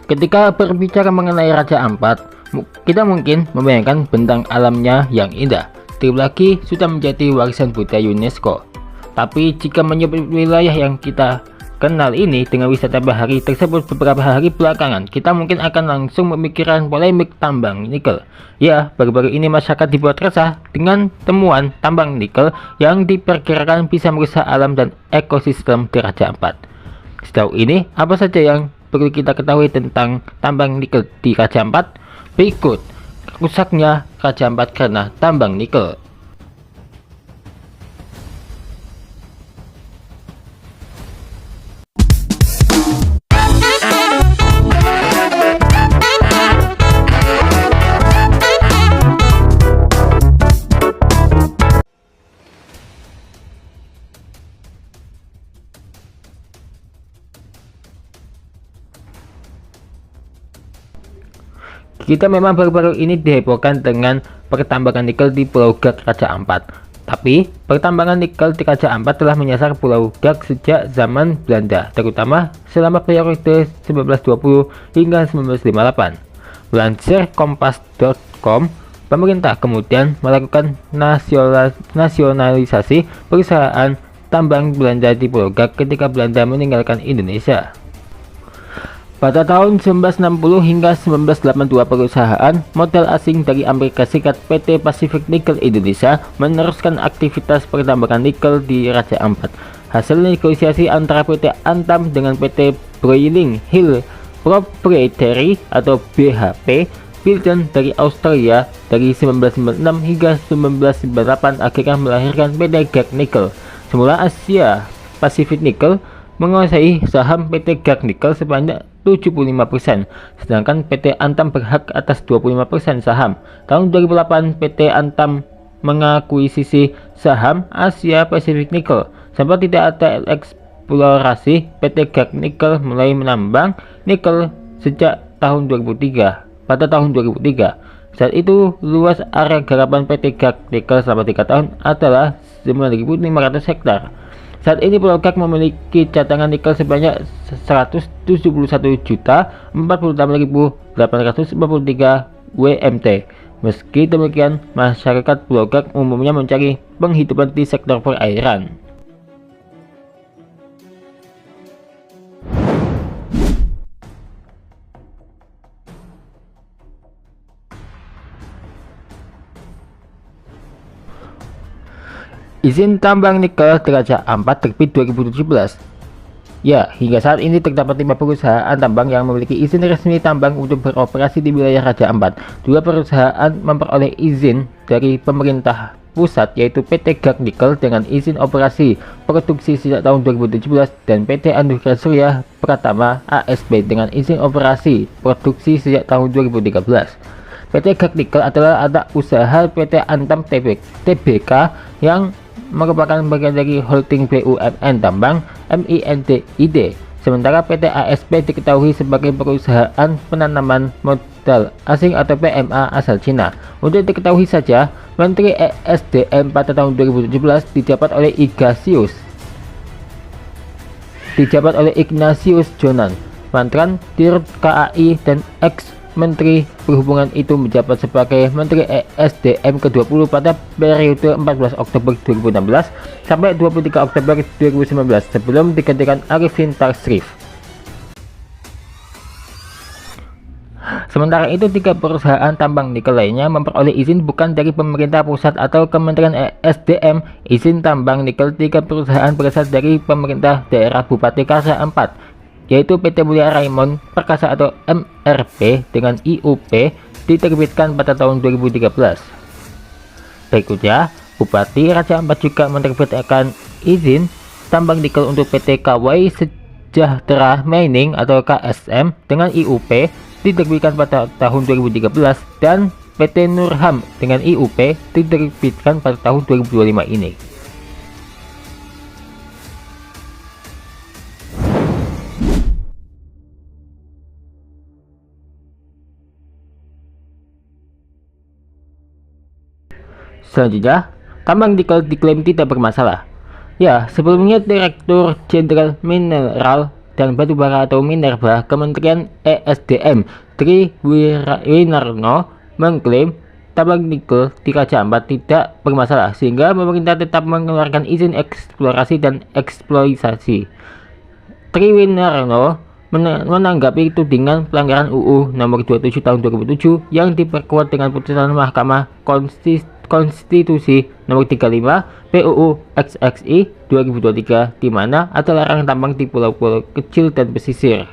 Ketika berbicara mengenai Raja Ampat, kita mungkin membayangkan bentang alamnya yang indah. Terlebih sudah menjadi warisan budaya UNESCO. Tapi jika menyebut wilayah yang kita kenal ini dengan wisata bahari tersebut beberapa hari belakangan, kita mungkin akan langsung memikirkan polemik tambang nikel. Ya, baru-baru ini masyarakat dibuat resah dengan temuan tambang nikel yang diperkirakan bisa merusak alam dan ekosistem di Raja Ampat. Sejauh ini, apa saja yang perlu kita ketahui tentang tambang nikel di Raja Ampat? Berikut rusaknya Raja Ampat karena tambang nikel. Kita memang baru-baru ini dihebohkan dengan pertambangan nikel di Pulau Gak Raja Ampat. Tapi, pertambangan nikel di Raja Ampat telah menyasar Pulau Gak sejak zaman Belanda, terutama selama periode 1920 hingga 1958. Melansir kompas.com, pemerintah kemudian melakukan nasionalisasi perusahaan tambang Belanda di Pulau Gak ketika Belanda meninggalkan Indonesia. Pada tahun 1960 hingga 1982, perusahaan modal asing dari Amerika Serikat PT Pacific Nickel Indonesia meneruskan aktivitas pertambangan nikel di Raja Ampat. Hasil negosiasi antara PT Antam dengan PT Broiling Hill Proprietary atau BHP Billiton dari Australia dari 1996 hingga 1998 akhirnya melahirkan PT Gag Nickel. Semula Asia Pacific Nickel menguasai saham PT Gag Nickel sebanyak 75%, sedangkan PT Antam berhak atas 25% saham. Tahun 2008, PT Antam mengakuisisi saham Asia Pacific Nickel. Sampai tidak ada eksplorasi, PT Gag Nickel mulai menambang nikel sejak tahun 2003. Pada tahun 2003, saat itu luas area garapan PT Gag Nickel selama 3 tahun adalah 9.500 hektar. Saat ini Pulau Gak memiliki cadangan nikel sebanyak 171.046.843 WMT. Meski demikian, masyarakat Pulau Gak umumnya mencari penghidupan di sektor perairan. Izin tambang nikel di Raja Ampat terbit 2017. Ya, hingga saat ini terdapat 5 perusahaan tambang yang memiliki izin resmi tambang untuk beroperasi di wilayah Raja Ampat. 2 perusahaan memperoleh izin dari pemerintah pusat, yaitu PT Gag Nickel dengan izin operasi produksi sejak tahun 2017 dan PT Anugrah Surya Pratama ASB dengan izin operasi produksi sejak tahun 2013. PT Gag Nickel adalah anak usaha PT Antam Tbk yang merupakan bagian dari holding BUMN Tambang MINTID. Sementara PT ASB diketahui sebagai perusahaan penanaman modal asing atau PMA asal Cina. Untuk diketahui saja, Menteri ESDM pada tahun 2017 dijabat oleh Ignatius Jonan, mantan Dirut KAI dan Menteri Perhubungan itu menjabat sebagai Menteri ESDM ke-20 pada periode 14 Oktober 2016 sampai 23 Oktober 2019 sebelum digantikan Arifin Tasrif. Sementara itu, 3 perusahaan tambang nikel lainnya memperoleh izin bukan dari pemerintah pusat atau Kementerian ESDM. Izin tambang nikel 3 perusahaan berasal dari pemerintah daerah Bupati Raja Ampat, yaitu PT Mulia Raimon Perkasa atau MRP dengan IUP diterbitkan pada tahun 2013. Berikutnya, Bupati Raja Ampat juga menerbitkan izin tambang nikel untuk PT Kawai Sejahtera Mining atau KSM dengan IUP diterbitkan pada tahun 2013 dan PT Nurham dengan IUP diterbitkan pada tahun 2025 ini. Selanjutnya, tambang nikel diklaim tidak bermasalah. Ya, sebelumnya Direktur Jenderal Mineral dan Batubara atau Minerba, Kementerian ESDM Tri Winarno mengklaim tambang nikel di Raja Ampat tidak bermasalah, sehingga pemerintah tetap mengeluarkan izin eksplorasi dan eksploitasi. Tri Winarno menanggapi tudingan pelanggaran UU Nomor 27 Tahun 2007 yang diperkuat dengan putusan Mahkamah Konstitusi Nomor 35 PUU XXI 2023, di mana ada larangan tambang di pulau-pulau kecil dan pesisir.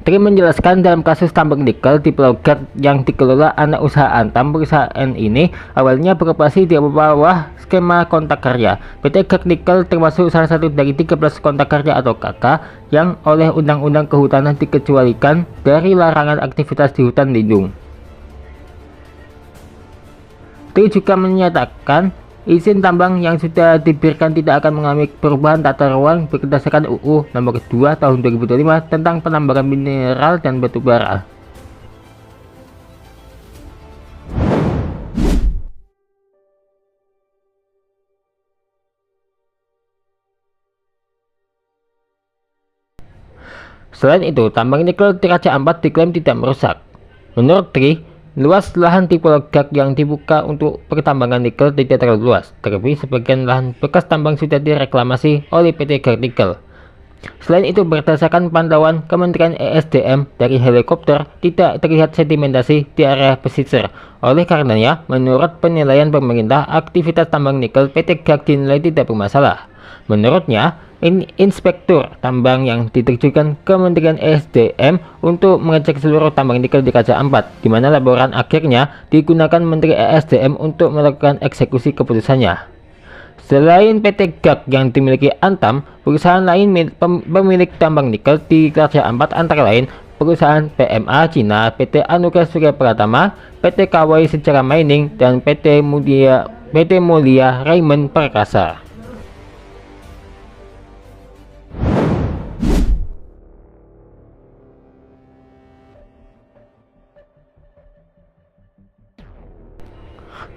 Tri menjelaskan dalam kasus tambang nikel di Pulau Gad yang dikelola anak usaha Antam, perusahaan ini awalnya beroperasi di bawah skema kontrak karya. PT Gad Nikel termasuk salah satu dari 13 kontrak karya atau KK yang oleh Undang-Undang Kehutanan dikecualikan dari larangan aktivitas di hutan lindung. Tri juga menyatakan izin tambang yang sudah diberikan tidak akan mengalami perubahan tata ruang berdasarkan UU Nomor 2 Tahun 2005 tentang penambangan mineral dan batu bara. Selain itu, tambang nikel di Raja Ampat diklaim tidak merusak. Menurut Tri, luas lahan di Pulau Gad yang dibuka untuk pertambangan nikel tidak terlalu luas, terlebih sebagian lahan bekas tambang sudah direklamasi oleh PT Gad Nikel. Selain itu, berdasarkan pantauan Kementerian ESDM dari helikopter, tidak terlihat sedimentasi di area pesisir. Oleh karenanya, menurut penilaian pemerintah, aktivitas tambang nikel PT Gad dinilai tidak bermasalah. Menurutnya, inspektur tambang yang diterjunkan Kementerian ESDM untuk mengecek seluruh tambang nikel di Raja Ampat, di mana laporan akhirnya digunakan Menteri ESDM untuk melakukan eksekusi keputusannya. Selain PT Gad yang dimiliki Antam, perusahaan lain pemilik tambang nikel di Raja Ampat antara lain perusahaan PMA Cina, PT Anugerah Surya Pratama, PT Kawai Secara Mining, dan PT Mulia Raymond Perkasa.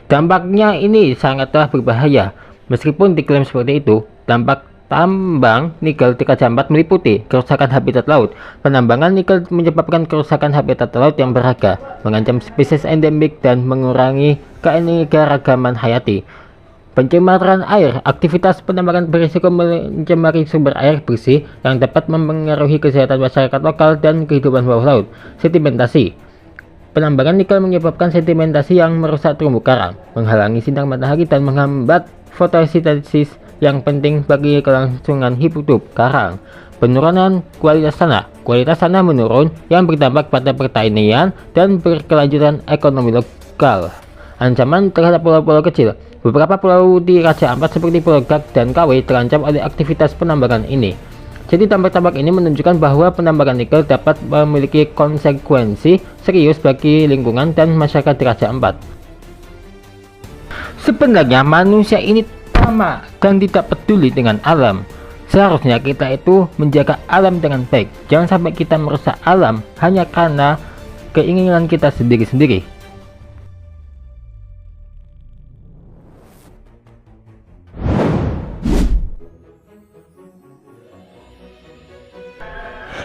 Dampaknya ini sangatlah berbahaya. Meskipun diklaim seperti itu, dampak tambang nikel di Raja Ampat meliputi kerusakan habitat laut. Penambangan nikel menyebabkan kerusakan habitat laut yang berharga, mengancam spesies endemik dan mengurangi keanekaragaman hayati. Pencemaran air, aktivitas penambangan berisiko mencemari sumber air bersih yang dapat mempengaruhi kesehatan masyarakat lokal dan kehidupan bawah laut. Sedimentasi. Penambangan nikel menyebabkan sedimentasi yang merusak terumbu karang, menghalangi sinar matahari dan menghambat fotosintesis yang penting bagi kelangsungan hidup karang. Penurunan kualitas tanah menurun yang berdampak pada pertanian dan berkelanjutan ekonomi lokal. Ancaman terhadap pulau-pulau kecil. Beberapa pulau di Raja Ampat seperti Pulau Gad dan Kawai terancam oleh aktivitas penambangan ini. Jadi tambak-tambak ini menunjukkan bahwa penambangan nikel dapat memiliki konsekuensi serius bagi lingkungan dan masyarakat di Raja Ampat. Sebenarnya manusia ini tamak dan tidak peduli dengan alam. Seharusnya kita itu menjaga alam dengan baik. Jangan sampai kita merusak alam hanya karena keinginan kita sendiri-sendiri.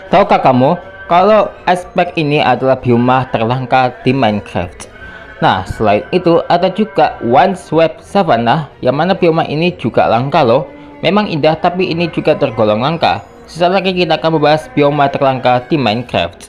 Tahukah kamu kalau aspek ini adalah bioma terlangka di Minecraft? Nah, selain itu ada juga Windswept Savanna yang mana bioma ini juga langka loh. Memang indah tapi ini juga tergolong langka. Sesaat lagi kita akan membahas bioma terlangka di Minecraft.